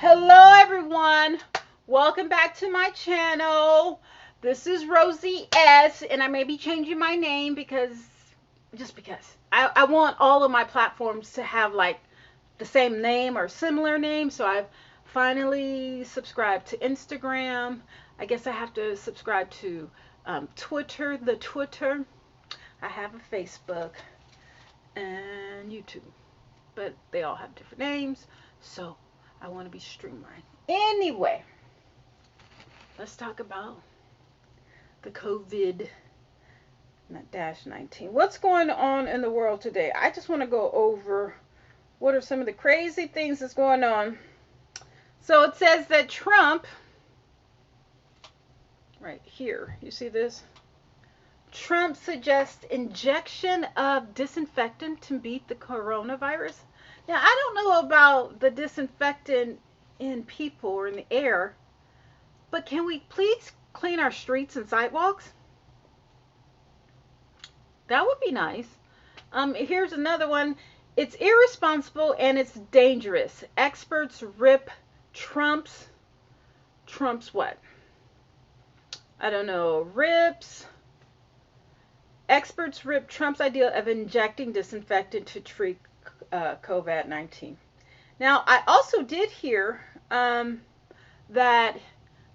Hello everyone, welcome back to my channel. This is Rosie S, and I may be changing my name because I want all of my platforms to have like the same name or similar name. So I've finally subscribed to Instagram. I guess I have to subscribe to Twitter. I have a Facebook and YouTube, but they all have different names. So I want to be streamlined. Anyway, let's talk about the COVID-19. What's going on in the world today? I just want to go over what are some of the crazy things that's going on. So it says that Trump, right here, you see this? Trump suggests injection of disinfectant to beat the coronavirus. Now, I don't know about the disinfectant in people or in the air, but can we please clean our streets and sidewalks? That would be nice. Here's another one. It's irresponsible and it's dangerous. Experts rip Trump's what? I don't know. Experts rip Trump's idea of injecting disinfectant to treat COVID-19. Now, I also did hear that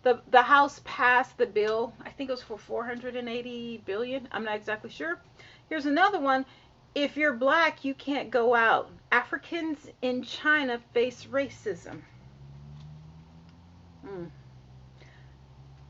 the House passed the bill. I think it was for 480 billion. I'm not exactly sure. Here's another one. If you're black, you can't go out. Africans in China face racism.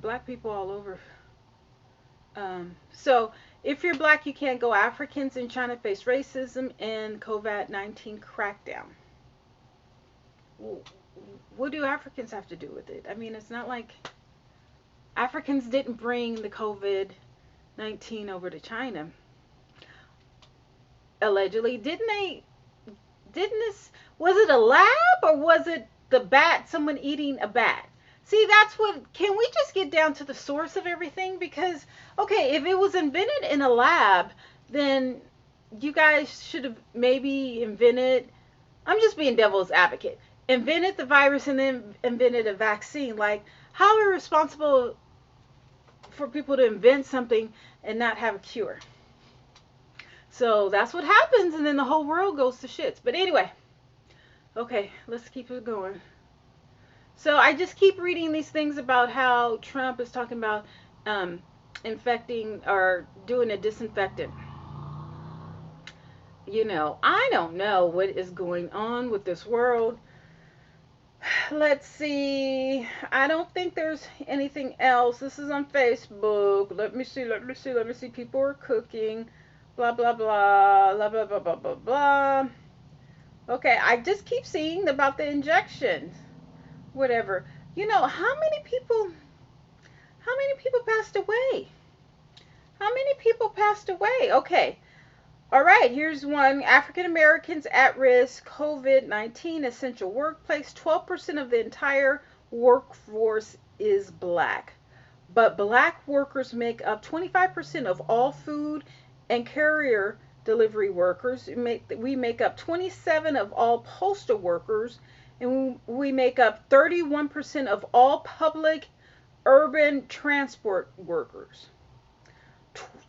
Black people all over. So if you're black, you can't go. Africans in China face racism and COVID-19 crackdown. What do Africans have to do with it? I mean, it's not like Africans didn't bring the COVID-19 over to China. Allegedly, was it a lab or was it the bat, someone eating a bat? See, can we just get down to the source of everything? Because, okay, if it was invented in a lab, then you guys should have maybe I'm just being devil's advocate, invented the virus and then invented a vaccine. Like, how irresponsible for people to invent something and not have a cure. So that's what happens, and then the whole world goes to shits. But anyway, okay, let's keep it going. So I just keep reading these things about how Trump is talking about infecting or doing a disinfectant. You know, I don't know what is going on with this world. Let's see. I don't think there's anything else. This is on Facebook. Let me see. People are cooking. Blah, blah, blah. Blah, blah, blah, blah, blah, blah. Okay, I just keep seeing about the injections. Whatever. You know, how many people passed away? How many people passed away? Okay. All right, here's one. African Americans at risk, COVID-19, essential workplace. 12% of the entire workforce is black. But black workers make up 25% of all food and carrier delivery workers. We make up 27% of all postal workers, and we make up 31% of all public urban transport workers.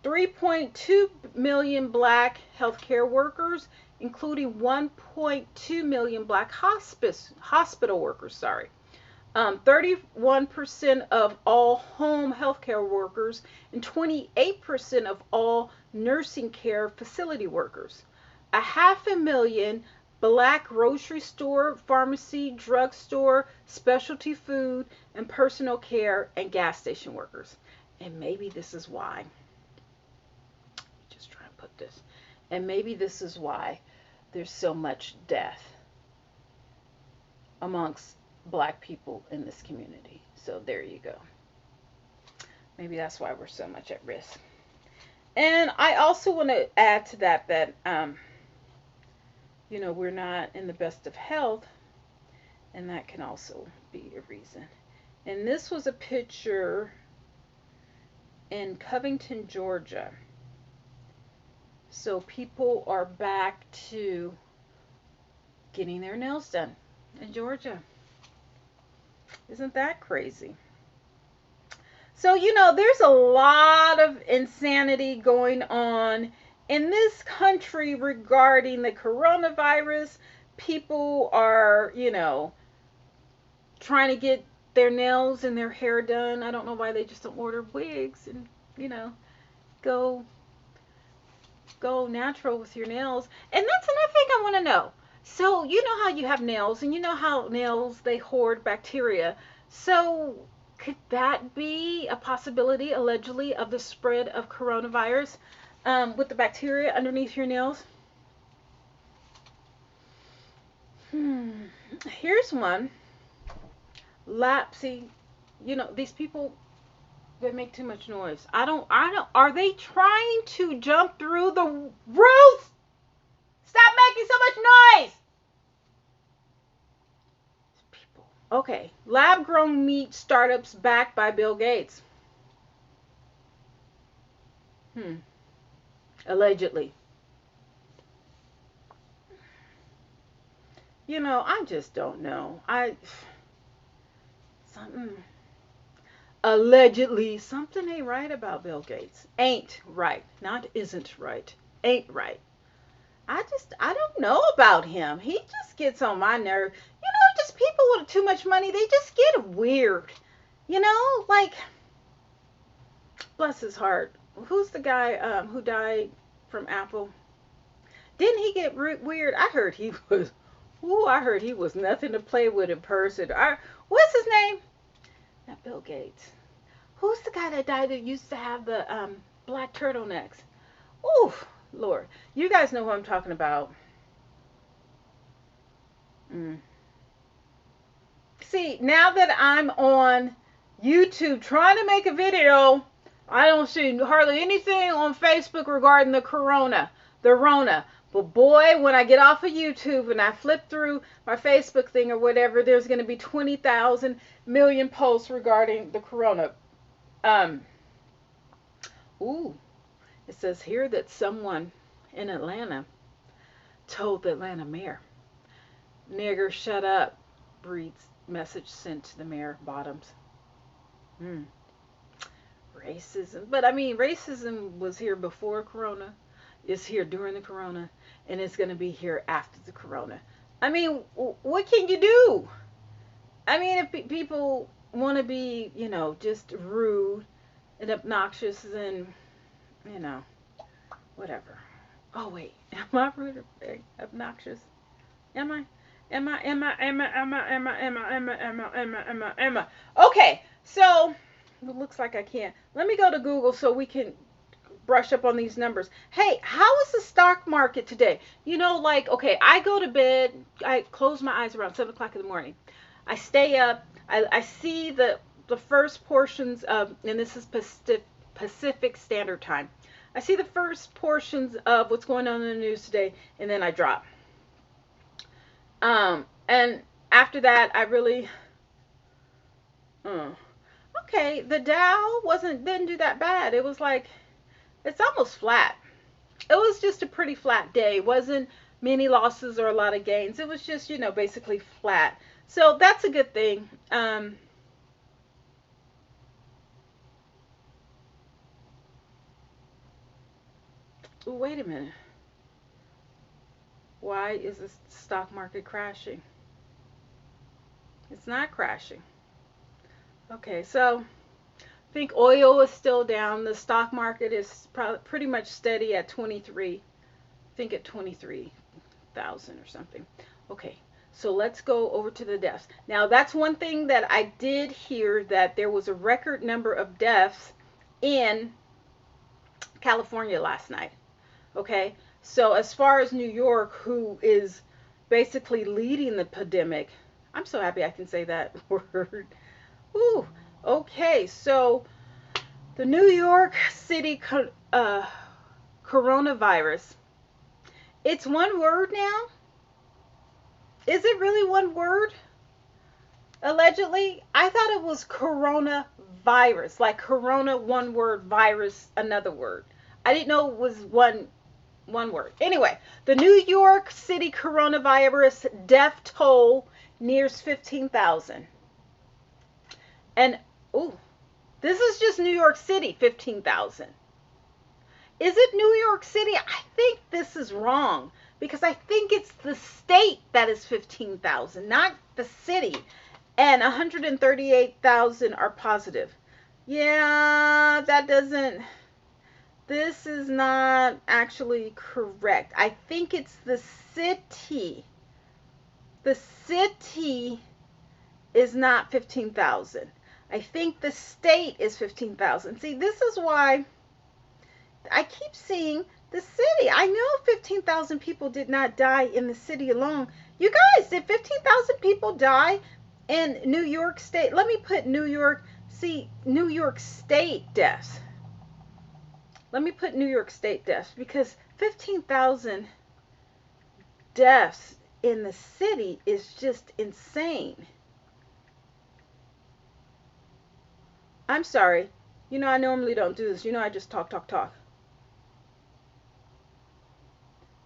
3.2 million black healthcare workers, including 1.2 million black hospital workers. 31% of all home healthcare workers and 28% of all nursing care facility workers. 500,000 black grocery store, pharmacy, drugstore, specialty food, and personal care and gas station workers. And maybe this is why. Just try and put this. And maybe this is why there's so much death amongst black people in this community. So there you go. Maybe that's why we're so much at risk. And I also want to add to that you know, we're not in the best of health, and that can also be a reason. And this was a picture in Covington, Georgia. So people are back to getting their nails done in Georgia. Isn't that crazy? So, there's a lot of insanity going on in this country regarding the coronavirus. People are, trying to get their nails and their hair done. I don't know why they just don't order wigs and, you know, go go natural with your nails. And that's another thing I want to know. So, you know how you have nails, and you know how nails they hoard bacteria. So, could that be a possibility, allegedly, of the spread of coronavirus with the bacteria underneath your nails? Hmm. Here's one. Lapsy. These people that make too much noise. I don't. Are they trying to jump through the roof? Stop making so much noise! People. Okay. Lab grown meat startups backed by Bill Gates. Hmm. Allegedly. I just don't know. Something allegedly something ain't right about Bill Gates. Ain't right. Not isn't right. Ain't right. I don't know about him. He just gets on my nerve. Just people with too much money, they just get weird. Like, bless his heart. Who's the guy who died from Apple? Didn't he get weird? I heard he was. Ooh, I heard he was nothing to play with in person. What's his name? Not Bill Gates. Who's the guy that died that used to have the black turtlenecks? Ooh, Lord. You guys know who I'm talking about. Mm. See, now that I'm on YouTube trying to make a video, I don't see hardly anything on Facebook regarding the Rona. But boy, when I get off of YouTube and I flip through my Facebook thing or whatever, there's going to be 20,000 million posts regarding the Corona. Um, ooh, it says here that someone in Atlanta told the Atlanta mayor, "Nigger, shut up," reads message sent to the mayor, Bottoms. Hmm. Racism. But I mean, racism was here before Corona, it's here during the Corona, and it's going to be here after the Corona. I mean, what can you do? I mean, if people want to be, just rude and obnoxious, then, you know, whatever. Oh, wait. Am I rude or obnoxious? Am I? Am I? Okay, so it looks like I can't. Let me go to Google so we can brush up on these numbers. Hey, how is the stock market today? Okay, I go to bed, I close my eyes around 7 o'clock in the morning. I stay up, I see the first portions of, and this is Pacific Standard Time. I see the first portions of what's going on in the news today, and then I drop. And after that, I really, okay, the Dow didn't do that bad. It was like, it's almost flat. It was just a pretty flat day. It wasn't many losses or a lot of gains. It was just, basically flat. So that's a good thing. Ooh, wait a minute. Why is the stock market crashing? It's not crashing. Okay, so I think oil is still down. The stock market is pretty much steady at 23. I think at 23,000 or something. Okay, so let's go over to the deaths. Now, that's one thing that I did hear, that there was a record number of deaths in California last night. Okay, so as far as New York, who is basically leading the pandemic, I'm so happy I can say that word. Ooh, okay, so the New York City coronavirus, it's one word now? Is it really one word? Allegedly, I thought it was coronavirus, like corona one word, virus another word. I didn't know it was one word. Anyway, the New York City coronavirus death toll nears 15,000. And, ooh, this is just New York City, 15,000. Is it New York City? I think this is wrong because I think it's the state that is 15,000, not the city. And 138,000 are positive. Yeah, that doesn't, this is not actually correct. I think it's the city. The city is not 15,000. I think the state is 15,000. See, this is why I keep seeing the city. I know 15,000 people did not die in the city alone. You guys, did 15,000 people die in New York State? Let me put New York, see, New York State deaths. Let me put New York State deaths because 15,000 deaths in the city is just insane. I'm sorry. You know, I normally don't do this. You know, I just talk.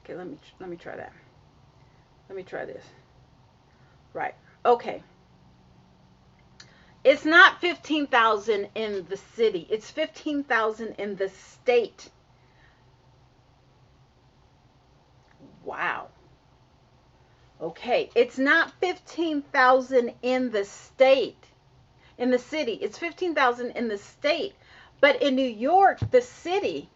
Okay, let me try that. Let me try this. Right. Okay. It's not 15,000 in the city. It's 15,000 in the state. Wow. Okay. It's not 15,000 in the state. In the city. It's 15,000 in the state. But in New York, the city,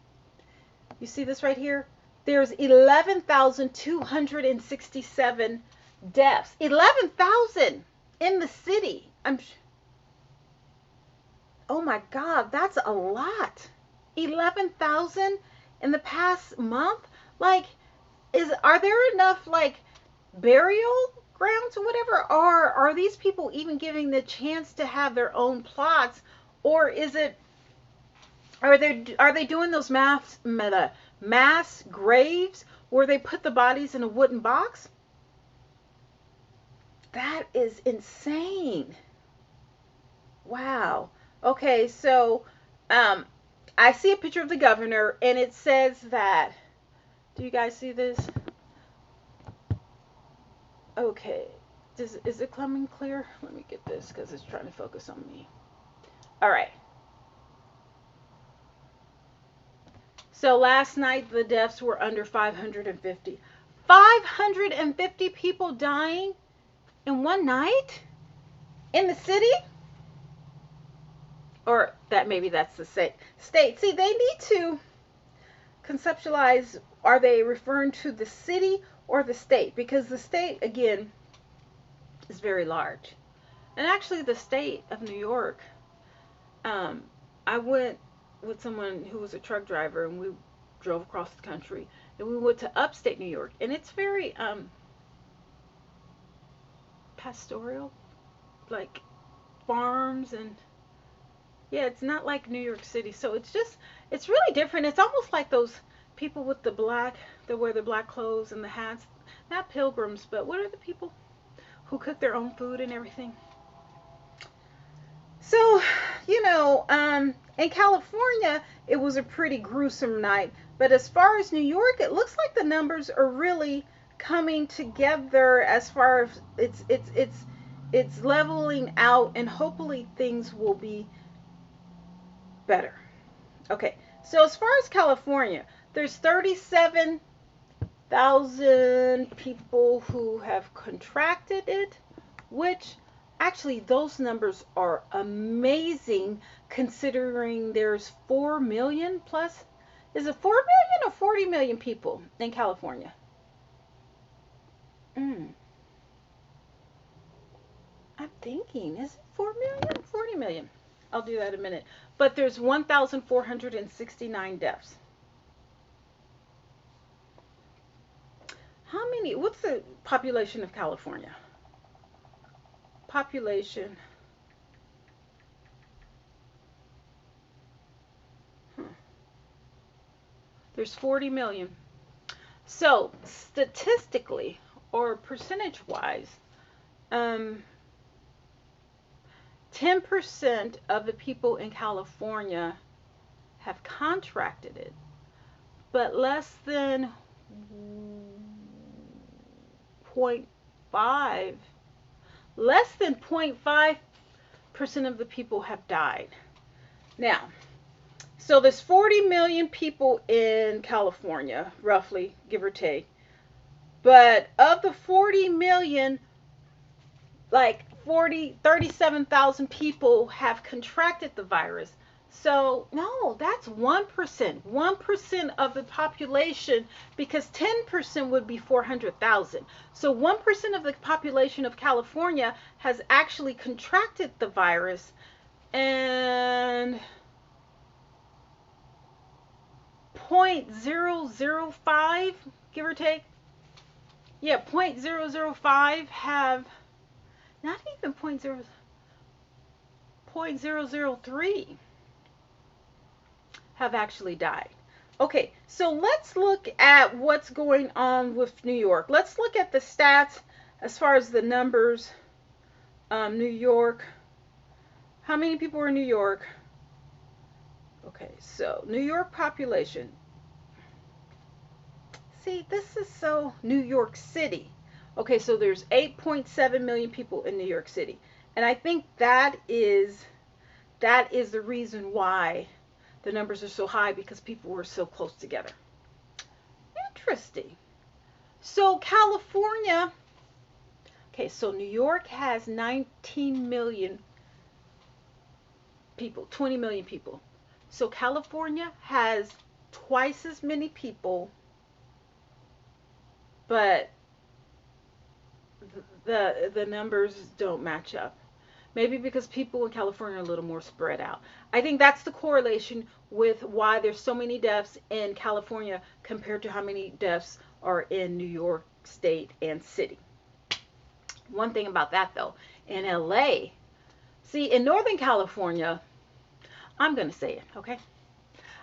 you see this right here? There's 11,267 deaths. 11,000 in the city. Oh my God, that's a lot. 11,000 in the past month? Like, are there enough like burial grounds or whatever? Or are these people even giving the chance to have their own plots? Or is it, are they doing those mass graves where they put the bodies in a wooden box? That is insane. Wow. Okay, so I see a picture of the governor, and it says that, do you guys see this? Okay, is it coming clear? Let me get this because it's trying to focus on me. All right. So last night the deaths were under 550. 550 people dying in one night in the city? Or that maybe that's the state. See, they need to conceptualize, are they referring to the city or the state? Because the state, again, is very large. And actually the state of New York, I went with someone who was a truck driver, and we drove across the country, and we went to upstate New York, and it's very pastoral, like farms, and yeah, it's not like New York City. So it's really different. It's almost like those people with the black, they wear the black clothes and the hats. Not pilgrims, but what are the people who cook their own food and everything? So, you know, in California, it was a pretty gruesome night. But as far as New York, it looks like the numbers are really coming together as far as it's leveling out, and hopefully things will be better. Okay, so as far as California, there's 37,000 people who have contracted it, which actually those numbers are amazing considering there's 4 million plus. Is it 4 million or 40 million people in California? I'm thinking, is it 4 million? 40 million. I'll do that in a minute. But there's 1,469 deaths. How many, what's the population of California? Population. There's 40 million. So statistically, or percentage-wise, 10% of the people in California have contracted it, but less than 0.5% of the people have died. Now, so there's 40 million people in California, roughly, give or take. But of the 40 million, like 37,000 people have contracted the virus. So, no, that's 1%. 1% of the population, because 10% would be 400,000. So, 1% of the population of California has actually contracted the virus. And 0.005, give or take. Yeah, 0.005 have, not even 0.003 have actually died. Okay, so let's look at what's going on with New York. Let's look at the stats as far as the numbers. New York. How many people are in New York? Okay, so New York population. See, this is so New York City. Okay, so there's 8.7 million people in New York City. And I think that is the reason why the numbers are so high, because people were so close together. Interesting. So California, okay, so New York has 19 million people, 20 million people. So California has twice as many people, but the numbers don't match up. Maybe because people in California are a little more spread out. I think that's the correlation with why there's so many deaths in California compared to how many deaths are in New York State and City. One thing about that though, in LA, see, in Northern California, I'm going to say it, okay?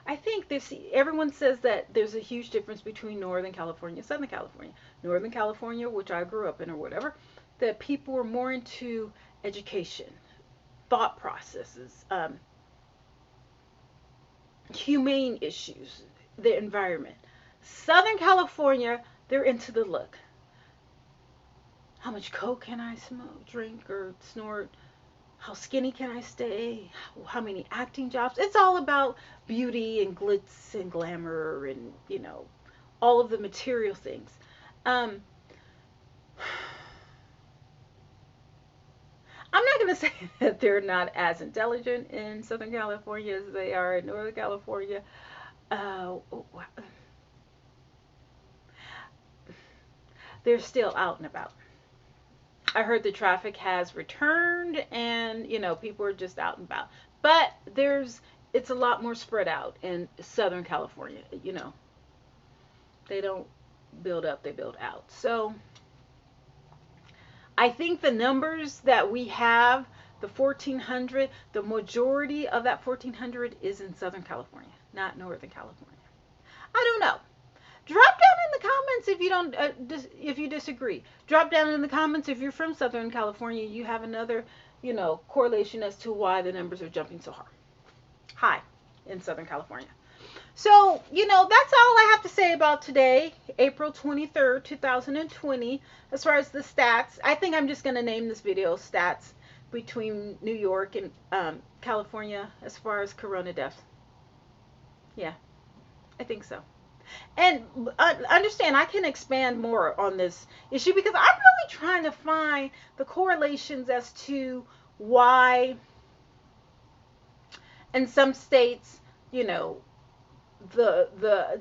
I think everyone says that there's a huge difference between Northern California and Southern California. Northern California, which I grew up in or whatever, that people are more into education, thought processes, humane issues, the environment. Southern California, they're into the look. How much coke can I smoke, drink, or snort? How skinny can I stay? How many acting jobs? It's all about beauty and glitz and glamour and, all of the material things. I'm not going to say that they're not as intelligent in Southern California as they are in Northern California. They're still out and about. I heard the traffic has returned and, people are just out and about. But it's a lot more spread out in Southern California, They don't build up, they build out. So I think the numbers that we have, the 1,400, the majority of that 1,400 is in Southern California, not Northern California. I don't know. Drop down in the comments if you disagree. Drop down in the comments if you're from Southern California. You have another, correlation as to why the numbers are jumping so high in Southern California. So, that's all I have to say about today, April 23rd, 2020. As far as the stats, I think I'm just going to name this video Stats Between New York and California as far as corona deaths. Yeah, I think so. And understand, I can expand more on this issue because I'm really trying to find the correlations as to why in some states, the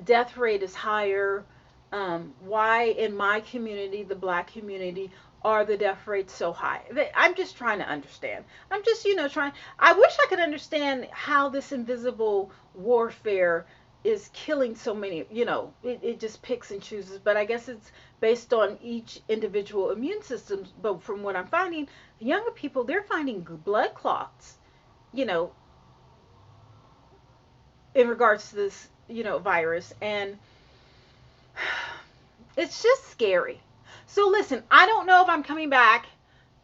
death rate is higher. Why in my community, the black community, are the death rates so high? I'm just trying to understand. I'm just, trying. I wish I could understand how this invisible warfare is killing so many. It just picks and chooses. But I guess it's based on each individual immune system. But from what I'm finding, younger people, they're finding blood clots, in regards to this, virus. And it's just scary. So listen, I don't know if I'm coming back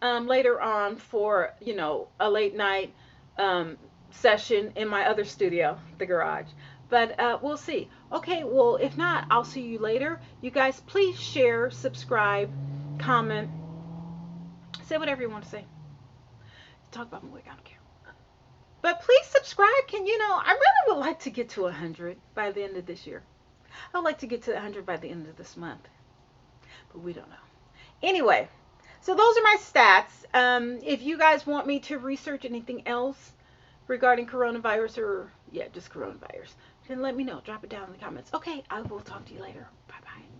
later on for, a late night session in my other studio, the garage. But we'll see. Okay, well, if not, I'll see you later. You guys, please share, subscribe, comment, say whatever you want to say. talk about my wig. I don't care. But please subscribe. I really would like to get to 100 by the end of this year. I would like to get to 100 by the end of this month. But we don't know. Anyway, so those are my stats. If you guys want me to research anything else regarding coronavirus or, yeah, just coronavirus, then let me know. Drop it down in the comments. Okay, I will talk to you later. Bye-bye.